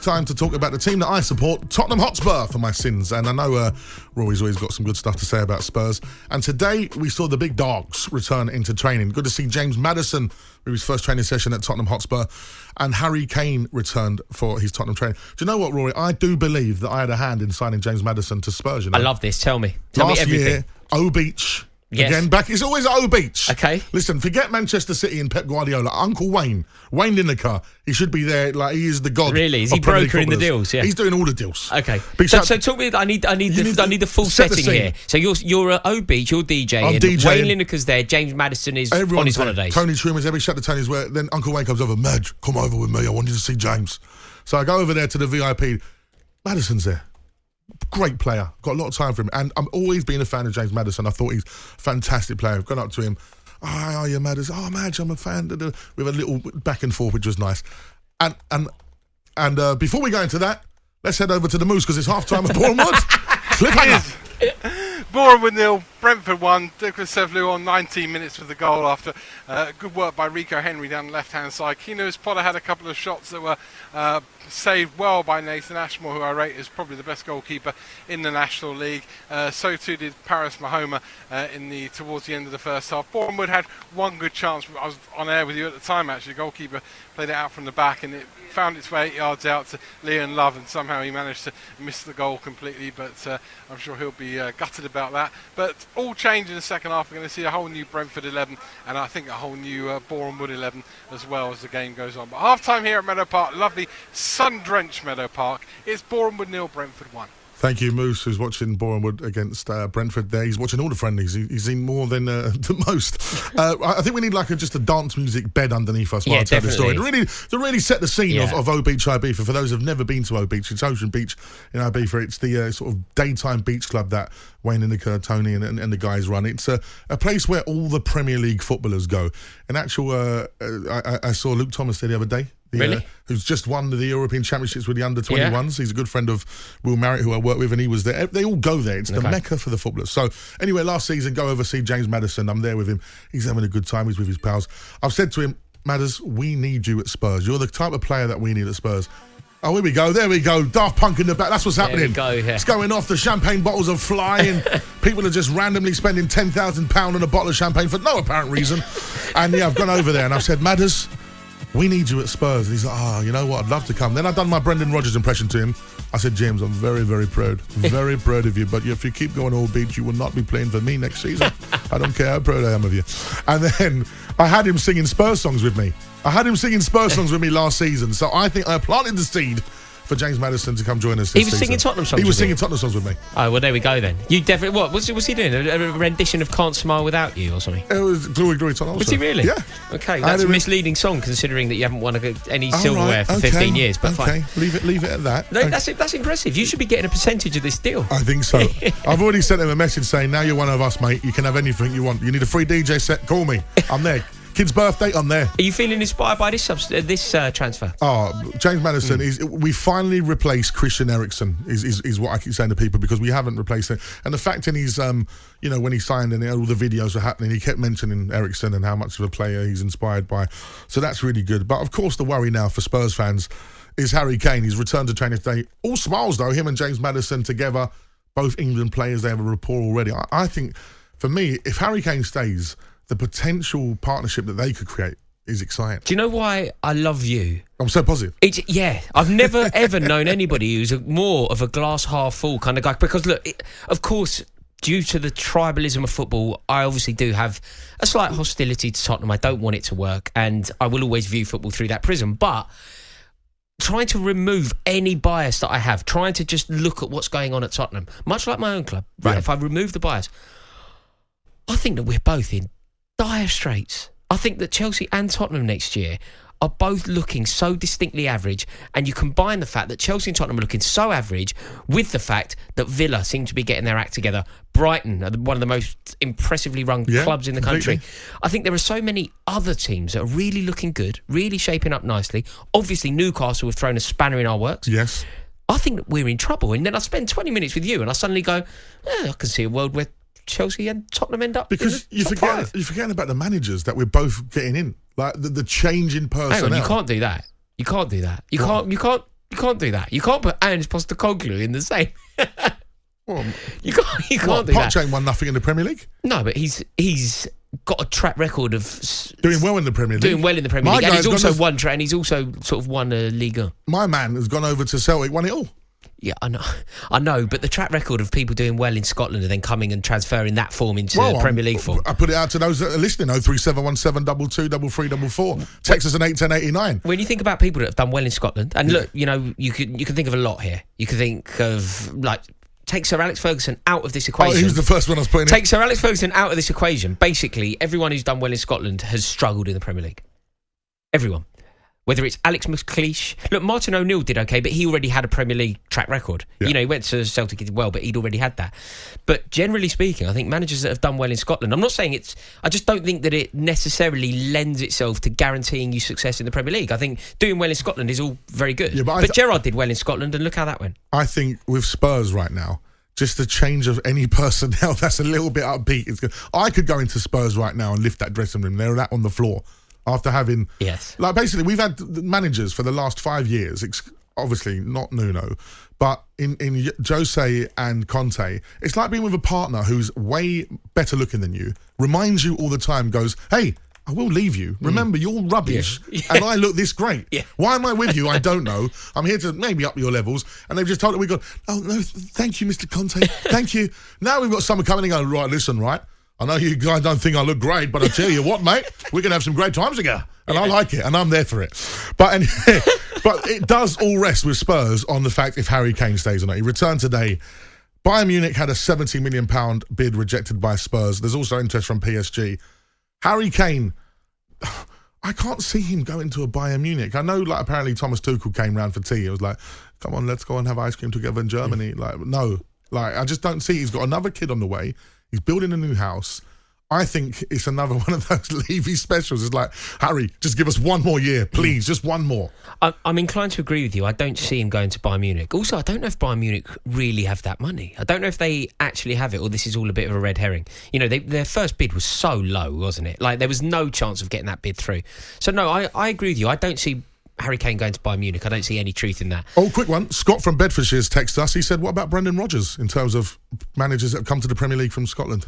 time to talk about the team that I support, Tottenham Hotspur, for my sins. And I know Rory's always got some good stuff to say about Spurs. And today we saw the big dogs return into training. Good to see James Maddison with his first training session at Tottenham Hotspur. And Harry Kane returned for his Tottenham training. Do you know what, Rory? I do believe that I had a hand in signing James Maddison to Spurs. You know? I love this. Tell me everything. Last year, O-Beach. Yes. Again, back. It's always at O-Beach. Okay. Listen, forget Manchester City and Pep Guardiola. Uncle Wayne Lineker, he should be there. Like, he is the god. Really? Is he brokering the deals? Yeah. He's doing all the deals. Okay. So talk me. I need the full setting here. So you're at O-Beach. You're DJing. I'm DJing. Wayne Lineker's there. James Maddison is on his holidays. Tony Truman's every shut to Tony's where. Then Uncle Wayne comes over. Madge, come over with me. I want you to see James. So I go over there to the VIP. Maddison's there. Great player. Got a lot of time for him. And I'm always been a fan of James Maddison. I thought he's a fantastic player. I've gone up to him. Oh, how are you, Maddison? Oh, Madge, I'm a fan. With a little back and forth, which was nice. And before we go into that, let's head over to the Moose because it's half-time at Parlour and Robbie. Cliffhanger. Bournemouth 0, Brentford 1. Douglas Sevelu on 19 minutes with the goal after good work by Rico Henry down the left-hand side. Keenos Potter had a couple of shots that were saved well by Nathan Ashmore, who I rate as probably the best goalkeeper in the National League. So too did Paris Mahoma towards the end of the first half. Bournemouth had one good chance. I was on air with you at the time, actually. The goalkeeper played it out from the back and it found its way 8 yards out to Leon Love, and somehow he managed to miss the goal completely, but I'm sure he'll be gutted about that. But all change in the second half. We're going to see a whole new Brentford 11 and I think a whole new Bournemouth 11 as well as the game goes on. But half-time here at Meadow Park, lovely sun-drenched Meadow Park. It's Bournemouth 0, Brentford 1. Thank you, Moose, who's watching Bournemouth against Brentford there. He's watching all the friendlies. He's seen more than the most. I think we need just a dance music bed underneath us while I tell the story. To really set the scene of O-Beach Ibiza. For those who've never been to O-Beach, it's Ocean Beach in Ibiza. It's the sort of daytime beach club that Wayne Lineker, Tony and the guys run. It's a place where all the Premier League footballers go. In actual, I saw Luke Thomas there the other day. Really? Who's just won the European Championships with the under-21s. Yeah. He's a good friend of Will Marriott, who I work with, and he was there. They all go there. It's the mecca for the footballers. So anyway, last season, go over, see James Maddison. I'm there with him. He's having a good time. He's with his pals. I've said to him, Madders, we need you at Spurs. You're the type of player that we need at Spurs. Oh, here we go. There we go. Daft Punk in the back. That's what's happening. There we go, yeah. It's going off. The champagne bottles are flying. People are just randomly spending £10,000 on a bottle of champagne for no apparent reason. And I've gone over there and I've said, Madders, we need you at Spurs. And he's like, you know what? I'd love to come. Then I've done my Brendan Rodgers impression to him. I said, James, I'm very, very proud. Very proud of you. But if you keep going all beach, you will not be playing for me next season. I don't care how proud I am of you. And then I had him singing Spurs songs with me. Last season. So I think I planted the seed for James Maddison to come join us this He was season. singing Tottenham songs. He was singing Tottenham songs with me. Oh, well, there we go then. You definitely... What? Was he doing? A rendition of Can't Smile Without You or something? It was Glory, Glory, Tottenham. Was he really? Yeah. Okay, that's a misleading song considering that you haven't won any silverware for 15 years, but fine. Leave it at that. No, that's impressive. You should be getting a percentage of this deal. I think so. I've already sent him a message saying, now you're one of us, mate. You can have anything you want. You need a free DJ set, call me. I'm there. Kid's birthday, I'm there. Are you feeling inspired by this transfer? Oh, James Maddison we finally replaced Christian Eriksen is what I keep saying to people, because we haven't replaced him. And the fact in he's when he signed and all the videos were happening, he kept mentioning Eriksen and how much of a player he's inspired by. So that's really good. But of course the worry now for Spurs fans is Harry Kane. He's returned to training today. All smiles though, him and James Maddison together, both England players, they have a rapport already. I think for me, if Harry Kane stays, the potential partnership that they could create is exciting. Do you know why I love you? I'm so positive. I've never ever known anybody who's more of a glass half full kind of guy. Because look, of course, due to the tribalism of football, I obviously do have a slight hostility to Tottenham. I don't want it to work, and I will always view football through that prism. But trying to remove any bias that I have, trying to just look at what's going on at Tottenham, much like my own club, right? Yeah. If I remove the bias, I think that we're both in dire straits. I think that Chelsea and Tottenham next year are both looking so distinctly average, and you combine the fact that Chelsea and Tottenham are looking so average with the fact that Villa seem to be getting their act together. Brighton are one of the most impressively run clubs in the country. I think there are so many other teams that are really looking good, really shaping up nicely. Obviously, Newcastle have thrown a spanner in our works. Yes. I think that we're in trouble. And then I spend 20 minutes with you and I suddenly go, I can see a world where Chelsea and Tottenham end up because you're forgetting about the managers that we're both getting in, like the change in personnel. Hang on, you can't do that. You can't do that. You can't You can't do that. You can't put CAN'T Postecoglou in the same. Well, You can't do Poch that. ain't won nothing in the Premier League. No, but he's got a track record of Doing well in the Premier League. doing well in the Premier My League, and guy's he's also gone won. And he's also sort of won a Liga. My man has gone over to Celtic, won it all. Yeah, I know, but the track record of people doing well in Scotland and then coming and transferring that form into Premier League form. I put it out to those that are listening. 03717 22 3344. Text us on 81089. When you think about people that have done well in Scotland, and look, you know, you can think of a lot here. You can think of, like, take Sir Alex Ferguson out of this equation. Oh, he was the first one I was putting in. Take Sir Alex Ferguson out of this equation. Basically, everyone who's done well in Scotland has struggled in the Premier League. Everyone. Whether it's Alex McLeish. Look, Martin O'Neill did okay, but he already had a Premier League track record. Yeah. You know, he went to Celtic, he did well, but he'd already had that. But generally speaking, I think managers that have done well in Scotland, I'm not saying I just don't think that it necessarily lends itself to guaranteeing you success in the Premier League. I think doing well in Scotland is all very good. Yeah, but Gerrard did well in Scotland, and look how that went. I think with Spurs right now, just the change of any personnel that's a little bit upbeat. It's good. I could go into Spurs right now and lift that dressing room. They're that on the floor. After having, like, basically, we've had managers for the last 5 years, obviously not Nuno, but in Jose and Conte, it's like being with a partner who's way better looking than you, reminds you all the time, goes, hey, I will leave you. Remember, you're rubbish, and I look this great. Yeah. Why am I with you? I don't know. I'm here to maybe up your levels, and they've just told us we've got, oh, no, thank you, Mr. Conte, thank you. Now we've got someone coming in and going, right, listen, right, I know you guys don't think I look great, but I tell you what, mate, we're going to have some great times together. And I like it, and I'm there for it. But but it does all rest with Spurs on the fact if Harry Kane stays or not. He returned today. Bayern Munich had a £70 million bid rejected by Spurs. There's also interest from PSG. Harry Kane, I can't see him going to a Bayern Munich. I know, like, apparently Thomas Tuchel came round for tea. It was like, come on, let's go and have ice cream together in Germany. Like, no. Like, I just don't see. He's got another kid on the way. He's building a new house. I think it's another one of those Levy specials. It's like, Harry, just give us one more year, please, just one more. I'm inclined to agree with you. I don't see him going to Bayern Munich. Also, I don't know if Bayern Munich really have that money. I don't know if they actually have it, or this is all a bit of a red herring. You know, their first bid was so low, wasn't it? Like, there was no chance of getting that bid through. So, no, I agree with you. I don't see Harry Kane going to Bayern Munich. I don't see any truth in that. Oh, quick one. Scott from Bedfordshire's texted us. He said, what about Brendan Rodgers in terms of managers that have come to the Premier League from Scotland?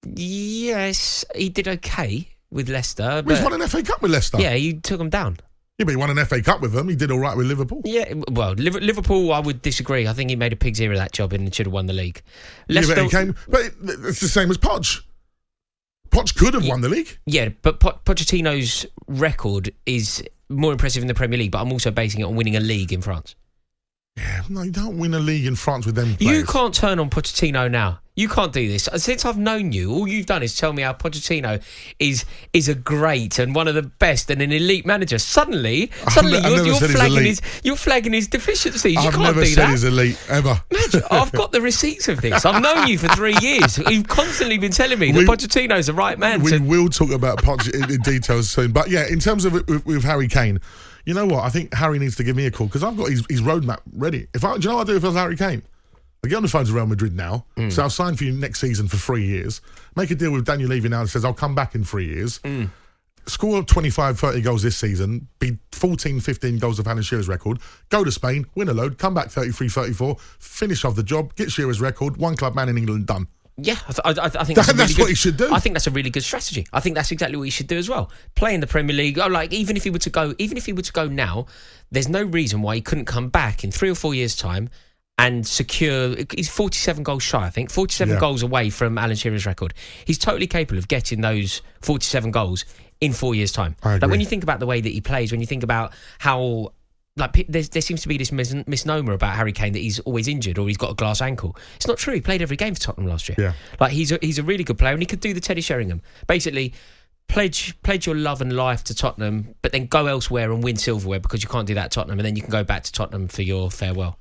Yes, he did okay with Leicester. He's won an FA Cup with Leicester. Yeah, he took them down. Yeah, but he won an FA Cup with them. He did all right with Liverpool. Yeah, well, Liverpool, I would disagree. I think he made a pig's ear of that job and should have won the league. Leicester, but it's the same as Poch. Poch could have won the league. Yeah, but Pochettino's record is more impressive in the Premier League, but I'm also basing it on winning a league in France. Yeah, no, you don't win a league in France with them players. You can't turn on Pochettino now. You can't do this. Since I've known you, all you've done is tell me how Pochettino is a great and one of the best and an elite manager. Suddenly you're flagging his deficiencies. You can't do that. I've never said he's elite, ever. Imagine, I've got the receipts of this. I've known you for 3 years. You've constantly been telling me that Pochettino's the right man. We will talk about Poch in details soon. But yeah, in terms of with Harry Kane, you know what? I think Harry needs to give me a call because I've got his roadmap ready. Do you know what I'd do if I was Harry Kane? I get on the phone to Real Madrid now, so I'll sign for you next season for 3 years. Make a deal with Daniel Levy now that says I'll come back in 3 years. Score 25, 30 goals this season, be 14, 15 goals of Alan Shearer's record, go to Spain, win a load, come back 33, 34, finish off the job, get Shearer's record, one club man in England, done. Yeah, I think that's what he should do. I think that's a really good strategy. I think that's exactly what he should do as well. Play in the Premier League. Like, even if he were to go now, there's no reason why he couldn't come back in 3 or 4 years' time and secure. He's 47 goals shy, I think. 47 goals away from Alan Shearer's record. He's totally capable of getting those 47 goals in 4 years' time. Like, when you think about the way that he plays, when you think about how, like, there seems to be this misnomer about Harry Kane that he's always injured or he's got a glass ankle. It's not true. He played every game for Tottenham last year. Yeah. Like, he's a really good player, and he could do the Teddy Sheringham. Basically, pledge your love and life to Tottenham, but then go elsewhere and win silverware because you can't do that at Tottenham, and then you can go back to Tottenham for your farewell.